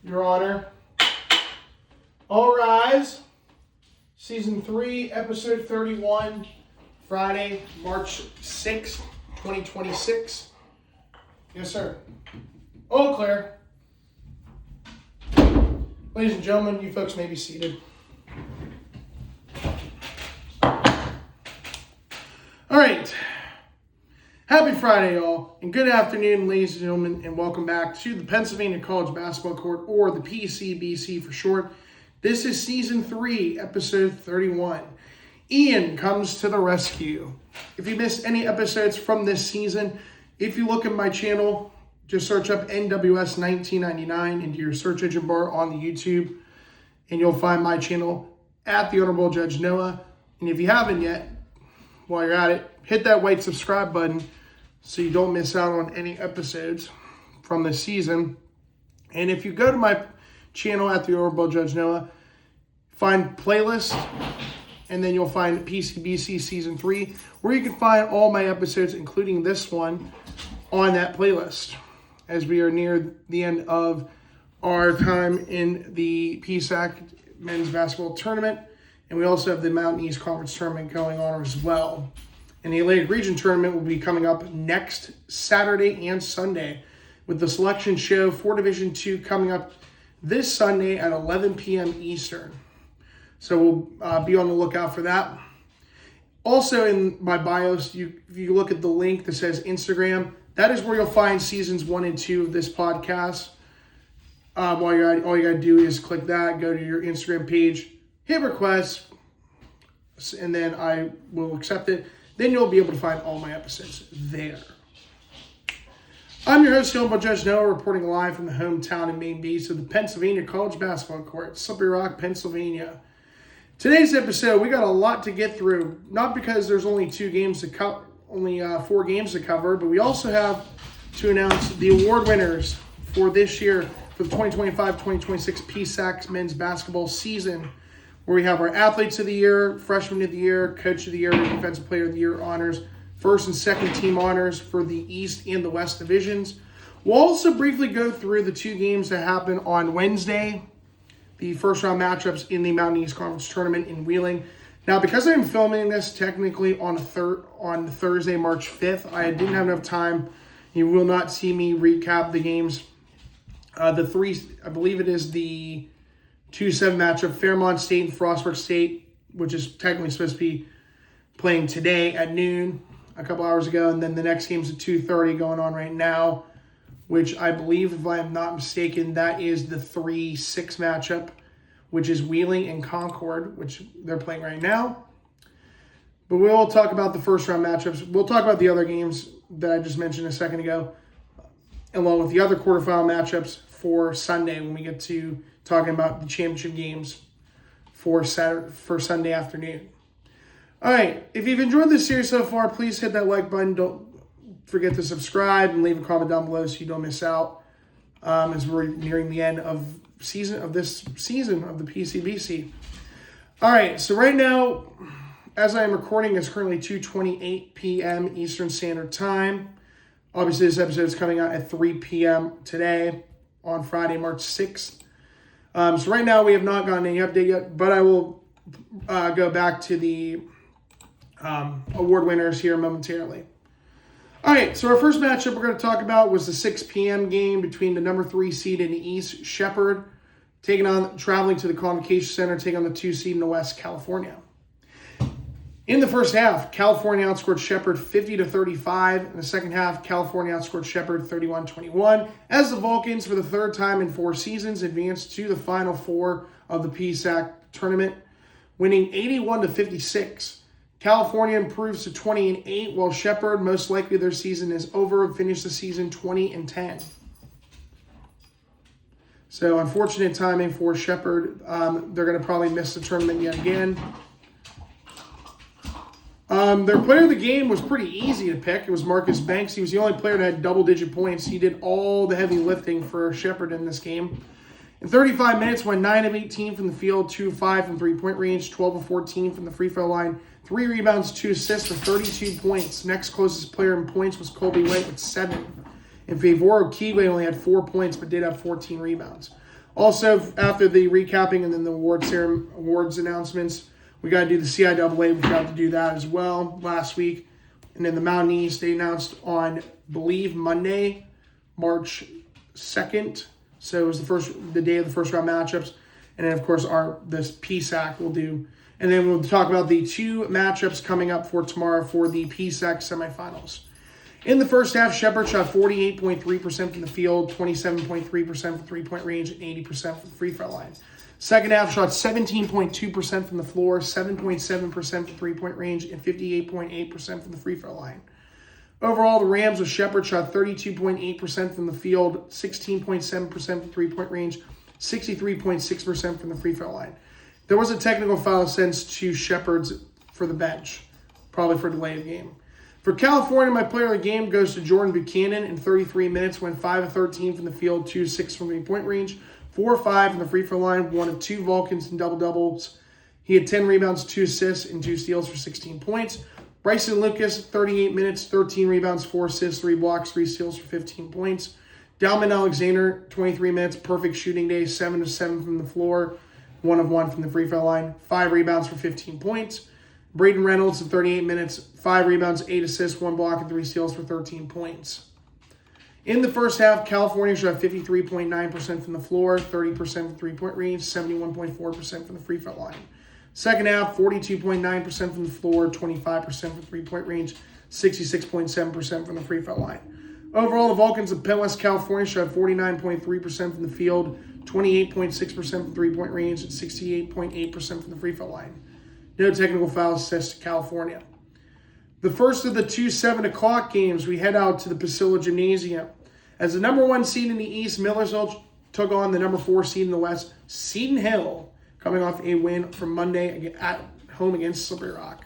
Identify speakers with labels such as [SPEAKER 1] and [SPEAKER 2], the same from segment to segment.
[SPEAKER 1] Your Honor. All rise. Season 3, Episode 31, Friday, March 6th, 2026. Yes, sir. All clear. Ladies and gentlemen, you folks may be seated. All right. Happy Friday, y'all, and good afternoon, ladies and gentlemen, and welcome back to the Pennsylvania College Basketball Court, or the PCBC for short. This is Season 3, Episode 31. Ian comes to the rescue. If you missed any episodes from this season, if you look at my channel, just search up NWS 1999 into your search engine bar on the YouTube, and you'll find my channel at the Honorable Judge Noah. And if you haven't yet, while you're at it, hit that white subscribe button so you don't miss out on any episodes from this season. And if you go to my channel at the Honorable Judge Noah, find playlist, and then you'll find PCBC Season 3, where you can find all my episodes, including this one, on that playlist, as we are near the end of our time in the PSAC men's basketball tournament. And we also have the Mountain East Conference tournament going on as well. And the Atlantic Region tournament will be coming up next Saturday and Sunday, with the selection show for Division II coming up this Sunday at 11 p.m. Eastern. So we'll be on the lookout for that. Also in my bios, if you look at the link that says Instagram, that is where you'll find Seasons 1 and 2 of this podcast. All you got to do is click that, go to your Instagram page, hit request, and then I will accept it. Then you'll be able to find all my episodes there. I'm your host, Honorable Judge Noah, reporting live from the hometown and main base of the Pennsylvania College Basketball Court, Slippery Rock, Pennsylvania. Today's episode, we got a lot to get through, not because there's only 4 games to cover, but we also have to announce the award winners for this year for the 2025-2026 PSAC men's basketball season, where we have our Athletes of the Year, Freshman of the Year, Coach of the Year, Defensive Player of the Year honors, first and second team honors for the East and the West divisions. We'll also briefly go through the 2 games that happen on Wednesday, the first round matchups in the Mountain East Conference tournament in Wheeling. Now, because I'm filming this technically on Thursday, March 5th, I didn't have enough time. You will not see me recap the games. I believe it is the 2-7 matchup, Fairmont State and Frostburg State, which is technically supposed to be playing today at noon, a couple hours ago. And then the next game's at 2:30 going on right now, which I believe, if I am not mistaken, that is the 3-6 matchup, which is Wheeling and Concord, which they're playing right now. But we will talk about the first round matchups. We'll talk about the other games that I just mentioned a second ago, along with the other quarterfinal matchups for Sunday when we get to talking about the championship games for Sunday afternoon. All right, if you've enjoyed this series so far, please hit that like button. Don't forget to subscribe and leave a comment down below so you don't miss out as we're nearing the end of this season of the PCBC. All right, so right now, as I am recording, it's currently 2:28 p.m. Eastern Standard Time. Obviously, this episode is coming out at 3 p.m. today on Friday, March 6th. So right now, we have not gotten any update yet, but I will go back to the award winners here momentarily. All right, so our first matchup we're going to talk about was the 6 p.m. game between the number 3 seed in the East, Shepard, traveling to the Convocation Center, taking on the 2 seed in the West, California. In the first half, California outscored Shepard 50-35. In the second half, California outscored Shepard 31-21, as the Vulcans, for the third time in 4 seasons, advanced to the Final Four of the PSAC tournament, winning 81-56. California improves to 20-8, while Shepard, most likely their season is over, finished the season 20-10. So unfortunate timing for Shepard. They're going to probably miss the tournament yet again. Their player of the game was pretty easy to pick. It was Marcus Banks. He was the only player that had double-digit points. He did all the heavy lifting for Shepard in this game. In 35 minutes, went 9 of 18 from the field, 2 of 5 from three-point range, 12 of 14 from the free throw line, 3 rebounds, 2 assists for 32 points. Next closest player in points was Colby White with 7. And Favoro Kiwe only had 4 points but did have 14 rebounds. Also, after the recapping and then the awards announcements, we got to do the CIAA. We got to do that as well last week. And then the Mountain East, they announced on, I believe, Monday, March 2nd. So it was the day of the first round matchups. And then, of course, this PSAC will do. And then we'll talk about the 2 matchups coming up for tomorrow for the PSAC semifinals. In the first half, Shepard shot 48.3% from the field, 27.3% from three-point range, and 80% from the free throw line. Second half, shot 17.2% from the floor, 7.7% from three-point range, and 58.8% from the free throw line. Overall, the Rams with Shepard shot 32.8% from the field, 16.7% from three-point range, 63.6% from the free throw line. There was a technical foul sent to Shepard's for the bench, probably for delay of game. For California, my player of the game goes to Jordan Buchanan in 33 minutes, went 5 of 13 from the field, 2 of 6 from three-point range, 4 of 5 from the free throw line, 1 of 2 Vulcans and double-doubles. He had 10 rebounds, 2 assists, and 2 steals for 16 points. Bryson Lucas, 38 minutes, 13 rebounds, 4 assists, 3 blocks, 3 steals for 15 points. Dalman Alexander, 23 minutes, perfect shooting day, 7 of 7 from the floor, 1 of 1 from the free throw line, 5 rebounds for 15 points. Braden Reynolds in 38 minutes, 5 rebounds, 8 assists, 1 block, and 3 steals for 13 points. In the first half, California shot 53.9% from the floor, 30% from three-point range, 71.4% from the free throw line. Second half, 42.9% from the floor, 25% from three-point range, 66.7% from the free throw line. Overall, the Vulcans of West California shot 49.3% from the field, 28.6% from three-point range, and 68.8% from the free throw line. No technical fouls assessed to California. The first of the 2 7 o'clock games, we head out to the Pasilla Gymnasium. As the number 1 seed in the East, Millersville took on the number 4 seed in the West, Seton Hill, coming off a win from Monday at home against Slippery Rock.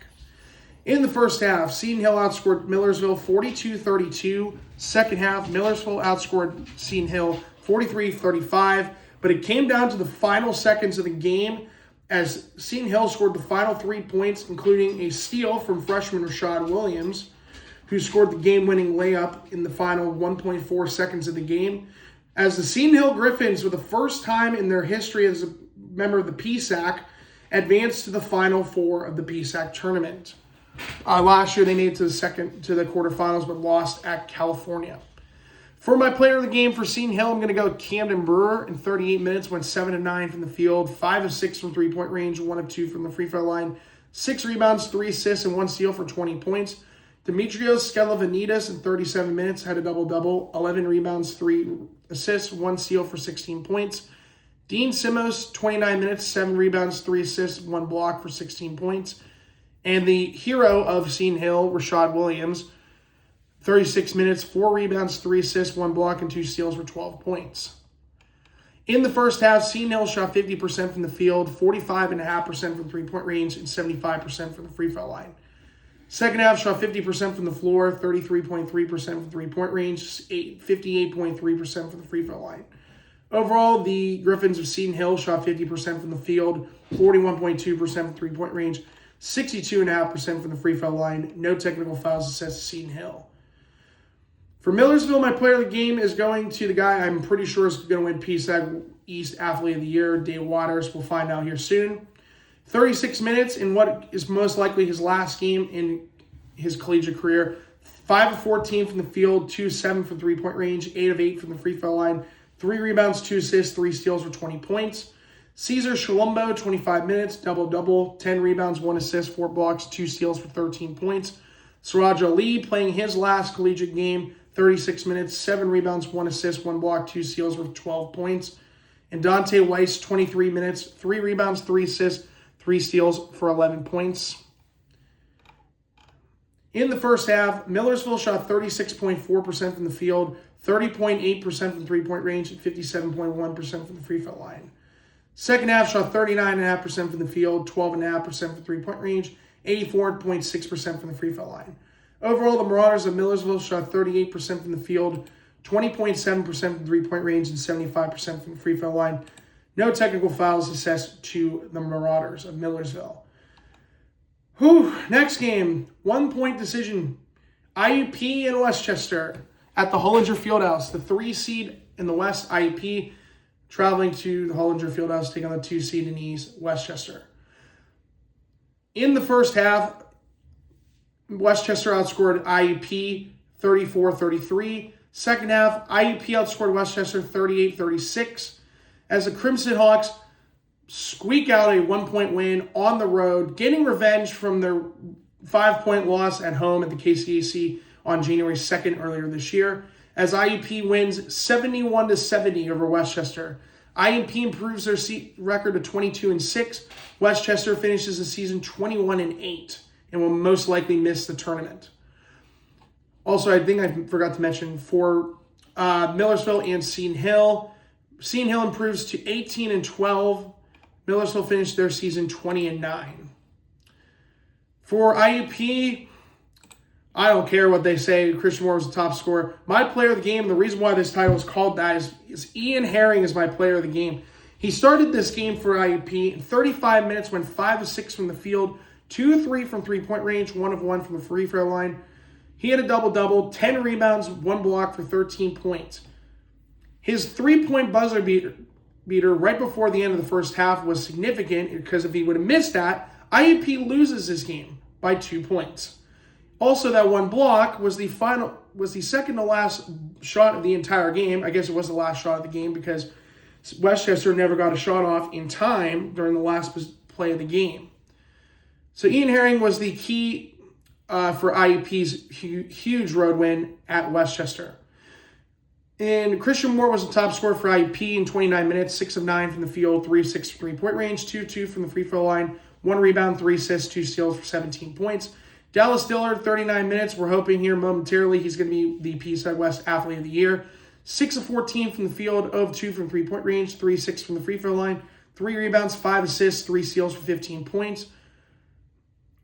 [SPEAKER 1] In the first half, Seton Hill outscored Millersville 42-32. Second half, Millersville outscored Seton Hill 43-35. But it came down to the final seconds of the game as Seton Hill scored the final 3 points, including a steal from freshman Rashad Williams, who scored the game-winning layup in the final 1.4 seconds of the game. As the Seton Hill Griffins, for the first time in their history as a member of the PSAC, advanced to the Final Four of the PSAC tournament. Last year, they made it to the quarterfinals, but lost at California. For my player of the game for Seton Hill, I'm going to go Camden Brewer in 38 minutes, went 7 of 9 from the field, 5 of 6 from three-point range, 1 of 2 from the free throw line, 6 rebounds, 3 assists, and 1 steal for 20 points. Demetrios Skelavanides in 37 minutes had a double-double, 11 rebounds, 3 assists, 1 steal for 16 points. Dean Simos, 29 minutes, 7 rebounds, 3 assists, 1 block for 16 points. And the hero of Seton Hill, Rashad Williams, 36 minutes, 4 rebounds, 3 assists, 1 block, and 2 steals for 12 points. In the first half, Seton Hill shot 50% from the field, 45.5% from three-point range, and 75% from the free throw line. Second half, shot 50% from the floor, 33.3% from three-point range, 58.3% from the free throw line. Overall, the Griffins of Seton Hill shot 50% from the field, 41.2% from three-point range, 62.5% from the free throw line. No technical fouls assessed to Seton Hill. For Millersville, my player of the game is going to the guy I'm pretty sure is going to win PSAC East Athlete of the Year, Dave Waters. We'll find out here soon. 36 minutes in what is most likely his last game in his collegiate career. 5 of 14 from the field, 2 of 7 from three-point range, 8 of 8 from the free throw line, 3 rebounds, 2 assists, 3 steals for 20 points. Caesar Shalombo, 25 minutes, double-double, 10 rebounds, 1 assist, 4 blocks, 2 steals for 13 points. Siraj Ali playing his last collegiate game, 36 minutes, 7 rebounds, 1 assist, 1 block, 2 steals for 12 points. And Dante Weiss, 23 minutes, 3 rebounds, 3 assists, 3 steals for 11 points. In the first half, Millersville shot 36.4% from the field, 30.8% from three-point range, and 57.1% from the free throw line. Second half, shot 39.5% from the field, 12.5% from three-point range, 84.6% from the free throw line. Overall, the Marauders of Millersville shot 38% from the field, 20.7% from three-point range, and 75% from the free throw line. No technical fouls assessed to the Marauders of Millersville. Next game, 1-point decision. IUP in Westchester at the Hollinger Fieldhouse. The 3 seed in the West, IUP, traveling to the Hollinger Fieldhouse to take on the 2 seed in East, Westchester. In the first half, Westchester outscored IUP 34-33. Second half, IUP outscored Westchester 38-36 as the Crimson Hawks squeak out a 1-point win on the road, getting revenge from their 5-point loss at home at the KCAC on January 2nd earlier this year, as IUP wins 71-70 over Westchester. IUP improves their record to 22-6. Westchester finishes the season 21-8 and will most likely miss the tournament. Also, I think I forgot to mention for Millersville and Seton Hill improves to 18-12. Millersville finished their season 20-9. For IUP, I don't care what they say. Christian Moore was the top scorer. My player of the game, the reason why this title is called that is Ian Herring is my player of the game. He started this game for IUP. In 35 minutes, went 5 of 6 from the field, 2 of 3 from three-point range, 1 of 1 from the free throw line. He had a double-double, 10 rebounds, 1 block for 13 points. His 3-point buzzer beater right before the end of the first half was significant because if he would have missed that, IUP loses this game by 2 points. Also, that 1 block was the second to last shot of the entire game. I guess it was the last shot of the game because Westchester never got a shot off in time during the last play of the game. So Ian Herring was the key for IUP's huge road win at Westchester. And Christian Moore was the top scorer for IUP in 29 minutes, 6 of 9 from the field, 3 of 6 from three-point range, 2-2 from the free throw line, 1 rebound, 3 assists, 2 steals for 17 points. Dallas Dillard, 39 minutes. We're hoping here momentarily he's going to be the P-Side West Athlete of the Year. 6 of 14 from the field, 0 of 2 from three-point range, 3 of 6 from the free throw line, 3 rebounds, 5 assists, 3 steals for 15 points.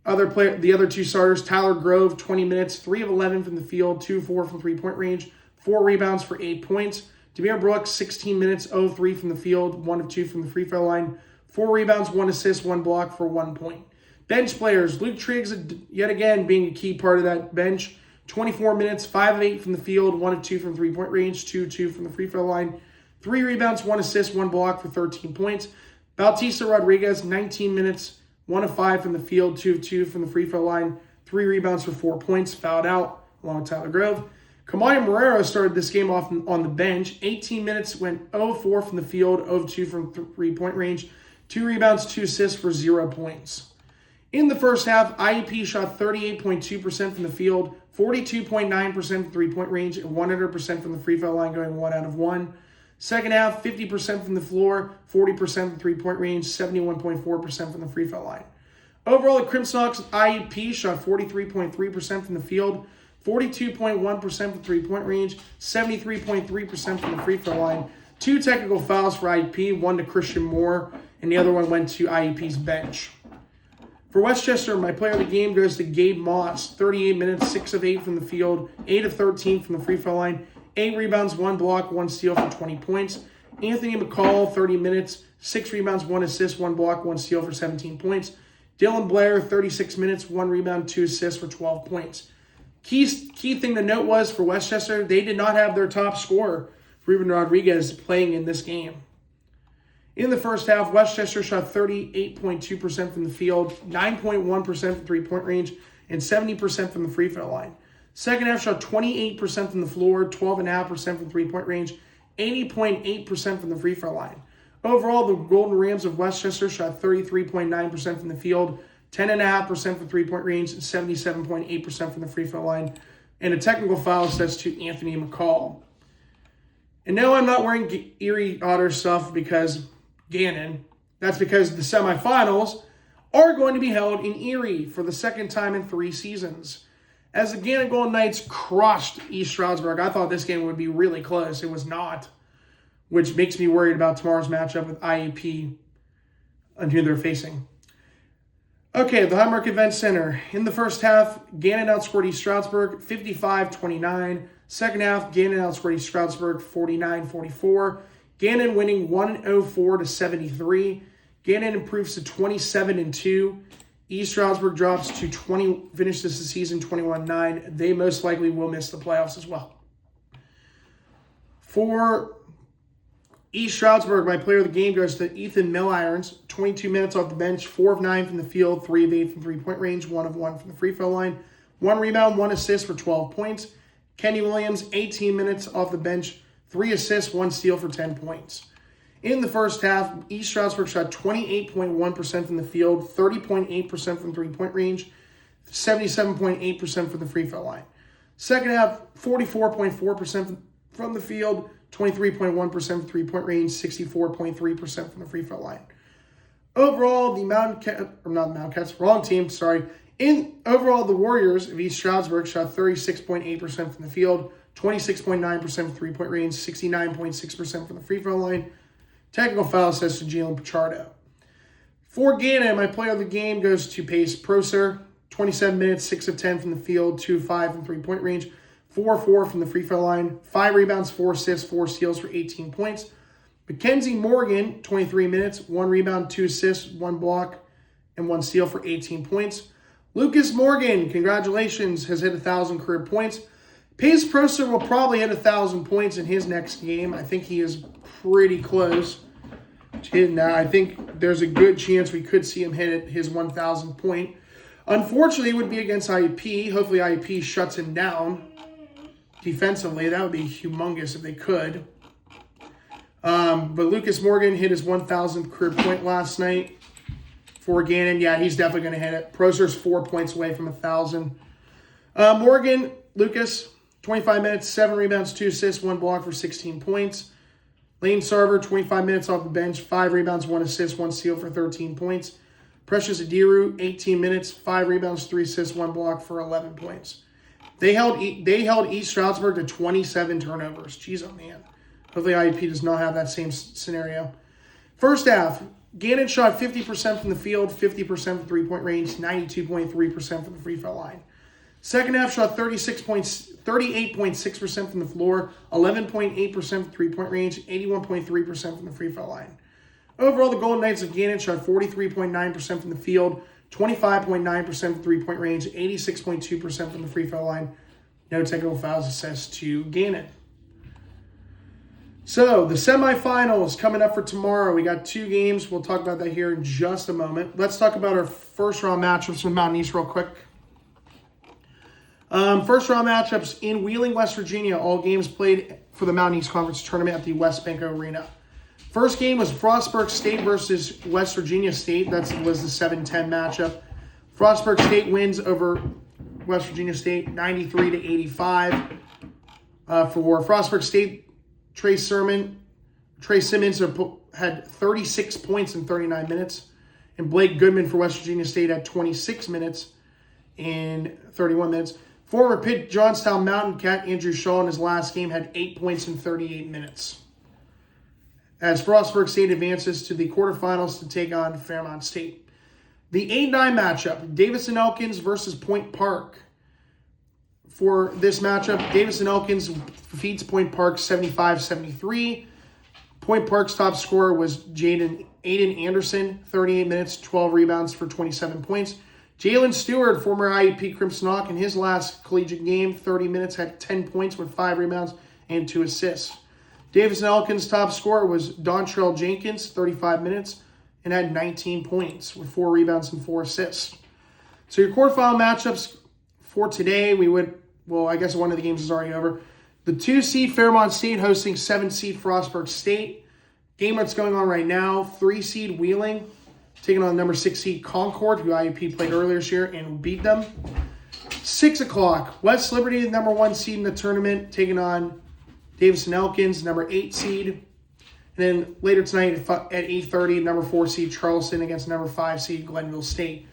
[SPEAKER 1] The other 2 starters, Tyler Grove, 20 minutes, 3 of 11 from the field, 2 of 4 from three-point range, 4 rebounds for 8 points. Demir Brooks, 16 minutes, 0 of 3 from the field, 1 of 2 from the free throw line, 4 rebounds, 1 assist, 1 block for 1 point. Bench players, Luke Triggs, yet again, being a key part of that bench. 24 minutes, 5 of 8 from the field, 1 of 2 from three-point range, 2 of 2 from the free throw line, 3 rebounds, 1 assist, 1 block for 13 points. Bautista Rodriguez, 19 minutes, 1 of 5 from the field, 2 of 2 from the free throw line, 3 rebounds for 4 points, fouled out along with Tyler Grove. Kamaya Morero started this game off on the bench. 18 minutes, went 0 of 4 from the field, 0 of 2 from three-point range, 2 rebounds, 2 assists for 0 points. In the first half, IUP shot 38.2% from the field, 42.9% from three-point range, and 100% from the free throw line, going 1 out of 1. Second half, 50% from the floor, 40% from three-point range, 71.4% from the free throw line. Overall, the Crimson Hawks IUP shot 43.3% from the field, 42.1% from three-point range, 73.3% from the free throw line. 2 technical fouls for IUP, 1 to Christian Moore, and the other one went to IUP's bench. For Westchester, my player of the game goes to Gabe Moss, 38 minutes, 6 of 8 from the field, 8 of 13 from the free throw line, 8 rebounds, 1 block, 1 steal for 20 points. Anthony McCall, 30 minutes, 6 rebounds, 1 assist, 1 block, 1 steal for 17 points. Dylan Blair, 36 minutes, 1 rebound, 2 assists for 12 points. Key thing to note was for Westchester, they did not have their top scorer, Ruben Rodriguez, playing in this game. In the first half, Westchester shot 38.2% from the field, 9.1% from three-point range, and 70% from the free throw line. Second half shot 28% from the floor, 12.5% from three-point range, 80.8% from the free throw line. Overall, the Golden Rams of Westchester shot 33.9% from the field, 10.5% from three-point range, and 77.8% from the free throw line. And a technical foul says to Anthony McCall. And no, I'm not wearing Erie Otter stuff because Gannon. That's because the semifinals are going to be held in Erie for the second time in 3 seasons. As the Gannon Golden Knights crushed East Stroudsburg, I thought this game would be really close. It was not, which makes me worried about tomorrow's matchup with IUP and who they're facing. Okay, the Highmark Event Center. In the first half, Gannon outscored East Stroudsburg 55-29. Second half, Gannon outscored East Stroudsburg 49-44. Gannon winning 104-73. Gannon improves to 27-2. East Stroudsburg drops to finishes the season 21-9. They most likely will miss the playoffs as well. For East Stroudsburg, my player of the game, goes to Ethan Millirons. 22 minutes off the bench, 4 of 9 from the field, 3 of 8 from three-point range, 1 of 1 from the free throw line, 1 rebound, 1 assist for 12 points. Kenny Williams, 18 minutes off the bench, 3 assists, 1 steal for 10 points. In the first half, East Stroudsburg shot 28.1% from the field, 30.8% from three-point range, 77.8% from the free throw line. Second half, 44.4% from the field, 23.1% from three-point range, 64.3% from the free throw line. Overall, Overall, the Warriors of East Stroudsburg shot 36.8% from the field, 26.9% from three-point range, 69.6% from the free throw line. Technical foul says to Jalen Pichardo. For Gannon, my player of the game goes to Pace Proser. 27 minutes, 6 of 10 from the field, 2 of 5 from three-point range, 4 of 4 from the free throw line, 5 rebounds, 4 assists, 4 steals for 18 points. Mackenzie Morgan, 23 minutes, 1 rebound, 2 assists, 1 block, and 1 steal for 18 points. Lucas Morgan, congratulations, has hit 1,000 career points. Pace Proser will probably hit 1,000 points in his next game. I think he is pretty close to hitting that. I think there's a good chance we could see him hit his 1,000 point. Unfortunately, it would be against IUP. Hopefully, IUP shuts him down defensively. That would be humongous if they could. But Lucas Morgan hit his 1,000th career point last night for Gannon. Yeah, he's definitely going to hit it. Proser's 4 points away from 1,000. Morgan, Lucas, 25 minutes, 7 rebounds, 2 assists, 1 block for 16 points. Lane Sarver, 25 minutes off the bench, 5 rebounds, 1 assist, 1 steal for 13 points. Precious Adiru, 18 minutes, 5 rebounds, 3 assists, 1 block for 11 points. They held East Stroudsburg to 27 turnovers. Jeez, oh man. Hopefully IUP does not have that same scenario. First half, Gannon shot 50% from the field, 50% from three-point range, 92.3% from the free throw line. Second half shot 38.6% from the floor, 11.8% from three-point range, 81.3% from the free throw line. Overall, the Golden Knights of Gannon shot 43.9% from the field, 25.9% from three-point range, 86.2% from the free throw line. No technical fouls assessed to Gannon. So, the semifinals coming up for tomorrow. We got 2 games. We'll talk about that here in just a moment. Let's talk about our first-round matchups from Mountain East real quick. First-round matchups in Wheeling, West Virginia. All games played for the Mountain East Conference Tournament at the West Banco Arena. First game was Frostburg State versus West Virginia State. That was the 7-10 matchup. Frostburg State wins over West Virginia State 93-85. For Frostburg State, Trey Simmons had 36 points in 39 minutes. And Blake Goodman for West Virginia State had 26 minutes in 31 minutes. Former Pitt Johnstown Mountain Cat Andrew Shaw in his last game had 8 points in 38 minutes. As Frostburg State advances to the quarterfinals to take on Fairmont State. The 8-9 matchup, Davison Elkins versus Point Park. For this matchup, Davison Elkins defeats Point Park 75-73. Point Park's top scorer was Aiden Anderson, 38 minutes, 12 rebounds for 27 points. Jalen Stewart, former IUP Crimson Hawk, in his last collegiate game, 30 minutes, had 10 points with 5 rebounds and 2 assists. Davison Elkins' top scorer was Dontrell Jenkins, 35 minutes, and had 19 points with 4 rebounds and 4 assists. So your quarterfinal matchups for today, I guess one of the games is already over. The 2-seed Fairmont State hosting 7-seed Frostburg State. Game that's going on right now, 3-seed Wheeling taking on number 6-seed Concord, who IUP played earlier this year and beat them. 6 o'clock, West Liberty, the number 1 seed in the tournament, taking on Davison Elkins, number 8 seed. And then later tonight at 8:30, number 4 seed Charleston against number 5 seed Glenville State.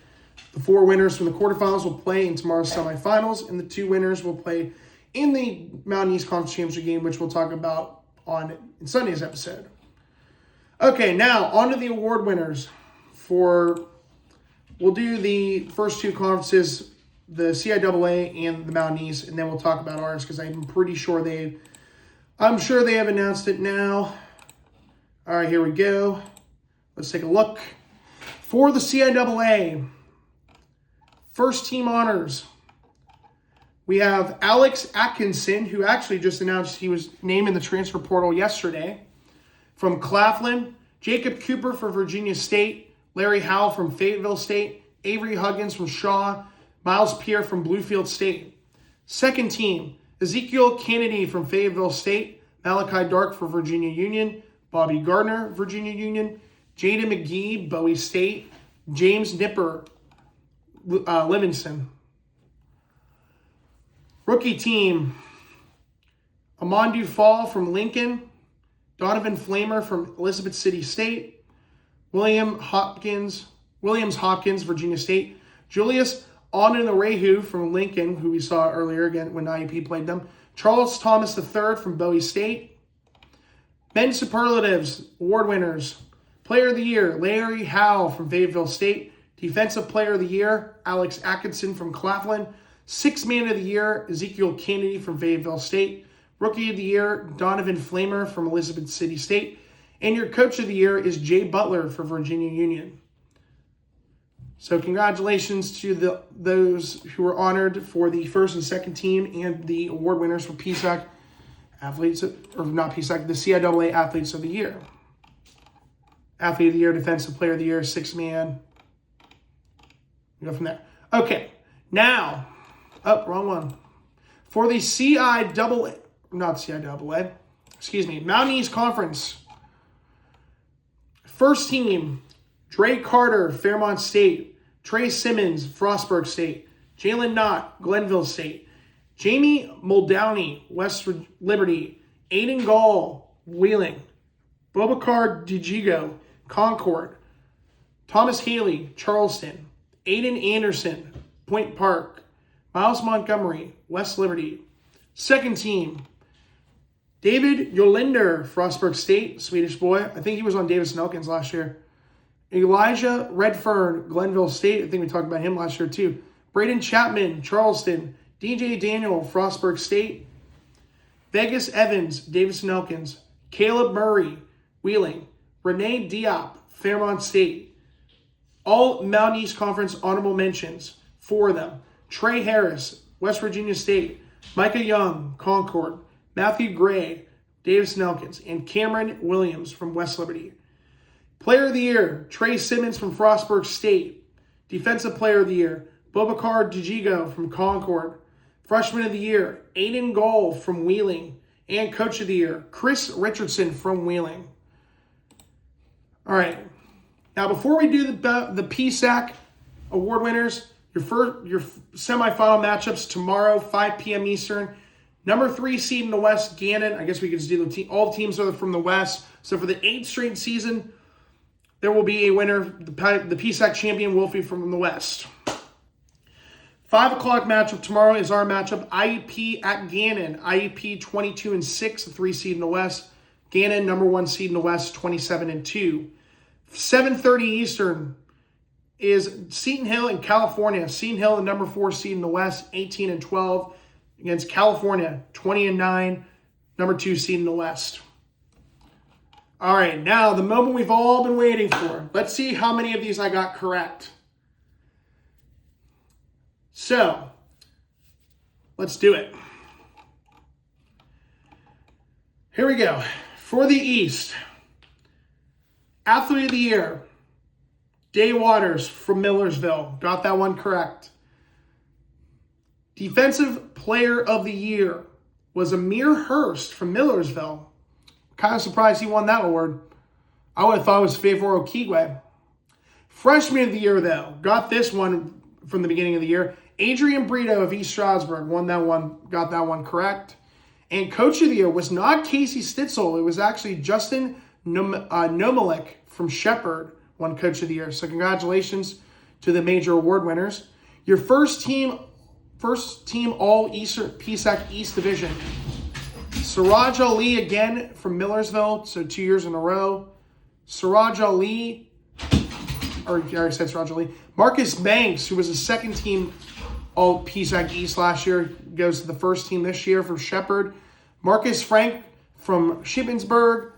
[SPEAKER 1] The 4 winners from the quarterfinals will play in tomorrow's semifinals, and the 2 winners will play in the Mountain East Conference Championship game, which we'll talk about in Sunday's episode. Okay, now on to the award winners. We'll do the first 2 conferences, the CIAA and the Mountain East, and then we'll talk about ours because I'm sure they have announced it now. All right, here we go. Let's take a look. For the CIAA, first team honors, we have Alex Atkinson, who actually just announced he was named in the transfer portal yesterday. from Claflin. Jacob Cooper for Virginia State. Larry Howell from Fayetteville State. Avery Huggins from Shaw. Miles Pierre from Bluefield State. Second team, Ezekiel Kennedy from Fayetteville State. Malachi Dark for Virginia Union. Bobby Gardner, Virginia Union. Jaden McGee, Bowie State. James Nipper, Livingston. Rookie team, Amandu Fall from Lincoln. Donovan Flamer from Elizabeth City State. Williams Hopkins, Virginia State. Julius Onanarehu from Lincoln, who we saw earlier again when IUP played them. Charles Thomas III from Bowie State. Men's Superlatives, award winners. Player of the Year, Larry Howell from Fayetteville State. Defensive Player of the Year, Alex Atkinson from Claflin. Sixth Man of the Year, Ezekiel Kennedy from Fayetteville State. Rookie of the Year, Donovan Flamer from Elizabeth City State. And your Coach of the Year is Jay Butler for Virginia Union. So congratulations to those who were honored for the first and second team and the award winners for PSAC athletes, or not PSAC, the CIAA Athletes of the Year. Athlete of the Year, Defensive Player of the Year, Sixth Man. We go from there. Okay, now, wrong one. For the Mountain East Conference. First team, Dre Carter, Fairmont State. Trey Simmons, Frostburg State. Jalen Knott, Glenville State. Jamie Muldowney, West Liberty. Aiden Gall, Wheeling. Bobakar Dijigo, Concord. Thomas Haley, Charleston. Aiden Anderson, Point Park. Miles Montgomery, West Liberty. Second team, David Yolinder, Frostburg State, Swedish boy. I think he was on Davis and Elkins last year. Elijah Redfern, Glenville State. I think we talked about him last year too. Braden Chapman, Charleston. DJ Daniel, Frostburg State. Vegas Evans, Davis and Elkins. Caleb Murray, Wheeling. Renee Diop, Fairmont State. All Mountain East Conference honorable mentions, 4 of them. Trey Harris, West Virginia State. Micah Young, Concord. Matthew Gray, Davis and Elkins. And Cameron Williams from West Liberty. Player of the Year, Trey Simmons from Frostburg State. Defensive Player of the Year, Bobakar Dijigo from Concord. Freshman of the Year, Aiden Gall from Wheeling. And Coach of the Year, Chris Richardson from Wheeling. All right. Now, before we do the PSAC award winners, your semifinal matchups tomorrow, 5 p.m. Eastern. Number 3 seed in the West, Gannon. I guess we could just do all the teams are from the West. So for the 8th straight season, there will be a winner. The PSAC champion will be from the West. 5 o'clock matchup tomorrow is our matchup. IUP at Gannon. IUP 22-6, the 3 seed in the West. Gannon, number 1 seed in the West, 27-2. 7:30 Eastern is Seton Hill in California. Seton Hill, the number 4 seed in the West, 18-12. Against California, 20-9, number 2 seed in the West. All right, now the moment we've all been waiting for. Let's see how many of these I got correct. So, let's do it. Here we go. For the East, Athlete of the Year, Day Waters from Millersville. Got that one correct. Defensive Player of the Year was Amir Hurst from Millersville. Kind of surprised he won that award. I would have thought it was Favor Okigwe. Freshman of the Year, though, got this one from the beginning of the year. Adrian Brito of East Stroudsburg won that one, got that one correct. And Coach of the Year was not Casey Stitzel. It was actually Justin Nomalek from Shepard won Coach of the Year. So congratulations to the major award winners. Your first team all Eastern PSAC East Division. Siraj Ali again from Millersville, so 2 years in a row. Siraj Ali, or I already said Siraj Ali. Marcus Banks, who was a second team all PSAC East last year, goes to the first team this year from Shepard. Marcus Frank from Shippensburg,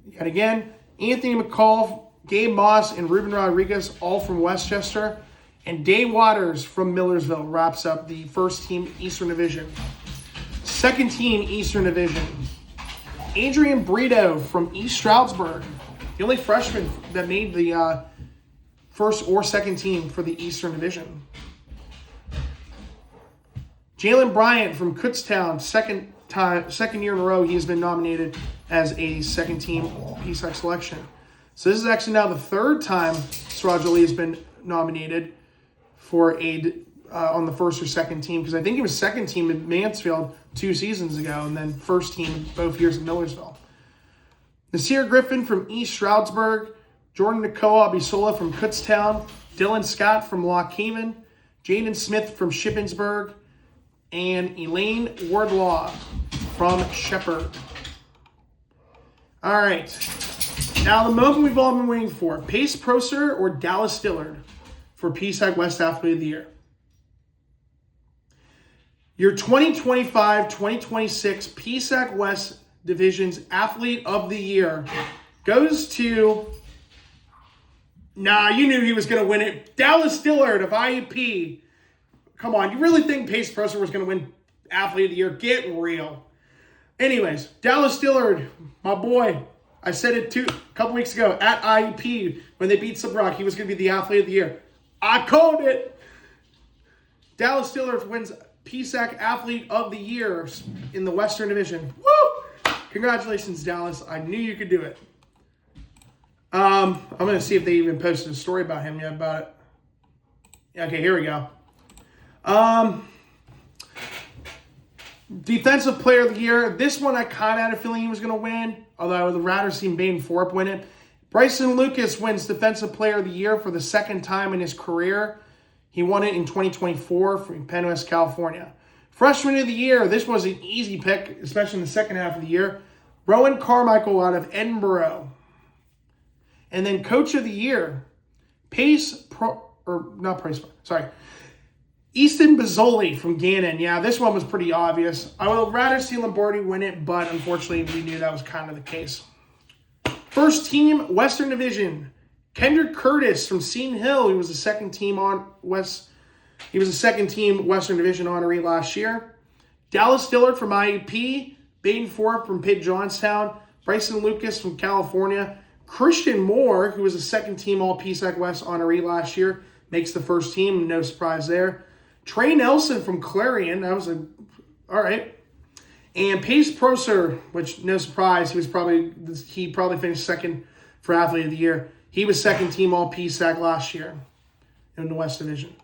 [SPEAKER 1] yet again. Anthony McCall, Gabe Moss, and Ruben Rodriguez, all from Westchester. And Day Waters from Millersville wraps up the first team Eastern Division. Second team Eastern Division. Adrian Brito from East Stroudsburg, the only freshman that made the first or second team for the Eastern Division. Jalen Bryant from Kutztown, second year in a row, he's been nominated as a second team PSAC selection. So this is actually now the third time Siraj Ali has been nominated for on the first or second team, because I think he was second team in Mansfield 2 seasons ago, and then first team both years in Millersville. Nasir Griffin from East Stroudsburg, Jordan Nakoa Abisola from Kutztown, Dylan Scott from Lock Haven, Jaden Smith from Shippensburg, and Elaine Wardlaw from Shepard. All right. Now the moment we've all been waiting for. Pace Prosser or Dallas Dillard for PSAC West Athlete of the Year. Your 2025-2026 PSAC West Division's Athlete of the Year goes to... Nah, you knew he was going to win it. Dallas Dillard of IUP. Come on, you really think Pace Prosser was going to win Athlete of the Year? Get real. Anyways, Dallas Dillard, my boy. I said it a couple weeks ago at IUP when they beat Subrock. He was going to be the Athlete of the Year. I called it. Dallas Dillard wins PSAC Athlete of the Year in the Western Division. Woo! Congratulations, Dallas. I knew you could do it. I'm going to see if they even posted a story about him yet about it. Okay, here we go. Defensive Player of the Year. This one I kind of had a feeling he was going to win, although I would rather seen Baden Forup win it. Bryson Lucas wins Defensive Player of the Year for the second time in his career. He won it in 2024 from Penn West, California. Freshman of the Year. This was an easy pick, especially in the second half of the year. Rowan Carmichael out of Edinburgh. And then Coach of the Year. Easton Bozzoli from Gannon. Yeah, this one was pretty obvious. I would rather see Lombardi win it, but unfortunately we knew that was kind of the case. First team, Western Division. Kendrick Curtis from Seton Hill. He was a second team Western Division honoree last year. Dallas Dillard from IUP. Baden Forup from Pitt Johnstown. Bryson Lucas from California. Christian Moore, who was a second team All-PSAC West honoree last year, makes the first team. No surprise there. Trey Nelson from Clarion. That was all right. And Pace Prosser, which no surprise, he probably finished second for Athlete of the Year. He was second team All-PSAC last year in the West Division.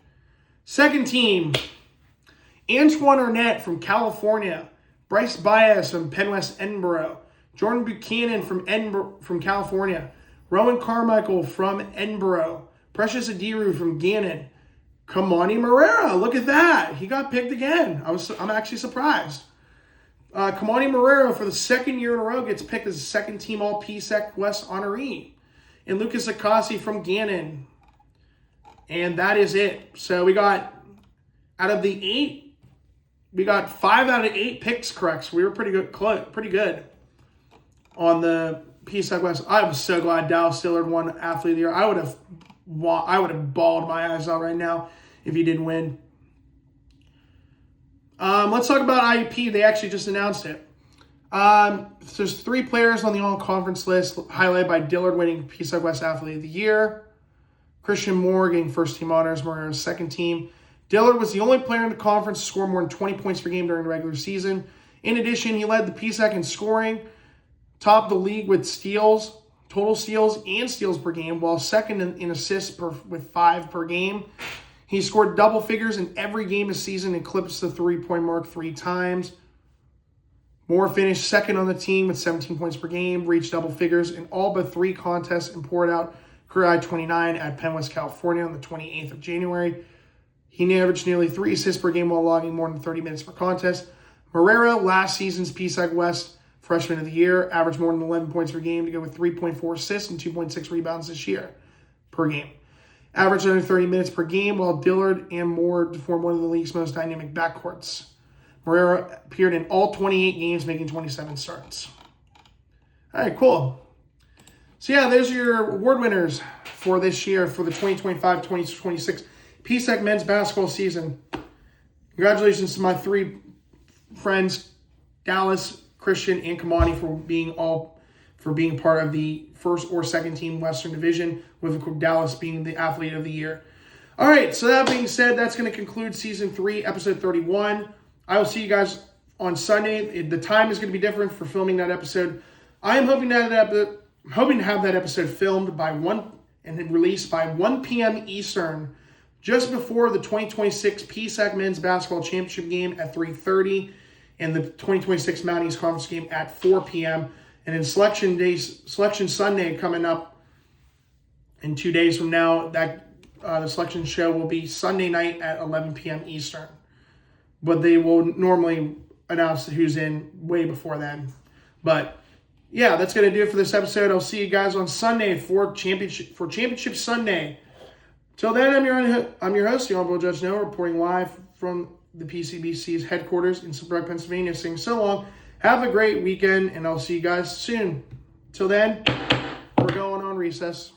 [SPEAKER 1] Second team, Antoine Arnett from California. Bryce Baez from Penn West Edinburgh. Jordan Buchanan from California. Rowan Carmichael from Edinburgh. Precious Adiru from Gannon. Kamani Morera, look at that. He got picked again. I'm actually surprised. Kamani Morera, for the second year in a row, gets picked as a second team All-PSAC West honoree. And Lucas Akasi from Gannon. And that is it. So we got, out of the 8, we got 5 out of 8 picks correct. So we were pretty good on the PSAC West. I'm so glad Dallas Dillard won Athlete of the Year. I would have bawled my eyes out right now if he didn't win. Let's talk about IUP. They actually just announced it. There's 3 players on the all-conference list, highlighted by Dillard winning PSAC West Athlete of the Year. Christian Moore getting first-team honors, Morera's second team. Dillard was the only player in the conference to score more than 20 points per game during the regular season. In addition, he led the PSAC in scoring, topped the league with steals, total steals and steals per game, while second in assists with 5 per game. He scored double figures in every game this season, eclipsed the 3-point mark 3 times. Moore finished second on the team with 17 points per game, reached double figures in all but 3 contests, and poured out career high 29 at Penn West, California on the 28th of January. He averaged nearly 3 assists per game while logging more than 30 minutes per contest. Morera, last season's PSAC West Freshman of the Year, averaged more than 11 points per game to go with 3.4 assists and 2.6 rebounds this year per game. Averaged under 30 minutes per game, while Dillard and Moore formed one of the league's most dynamic backcourts. Morera appeared in all 28 games, making 27 starts. All right, cool. So yeah, those are your award winners for this year for the 2025-2026 PSAC men's basketball season. Congratulations to my 3 friends, Dallas, Christian and Kamani for being part of the first or second team Western Division, with Dallas being the athlete of the year. All right, so that being said, that's going to conclude Season 3, Episode 31. I will see you guys on Sunday. The time is going to be different for filming that episode. I am hoping to have that episode filmed by 1 and released by 1 p.m. Eastern, just before the 2026 PSAC Men's Basketball Championship game at 3:30 and the 2026 Mountain East Conference game at 4 p.m. And then Selection Sunday coming up in 2 days from now. The selection show will be Sunday night at 11 p.m. Eastern. But they will normally announce who's in way before then. But yeah, that's going to do it for this episode. I'll see you guys on Sunday for Championship Sunday. Till then, I'm your host, the Honorable Judge Noah, reporting live from the PCBC's headquarters in Stroudsburg, Pennsylvania, saying so long. Have a great weekend, and I'll see you guys soon. Till then, we're going on recess.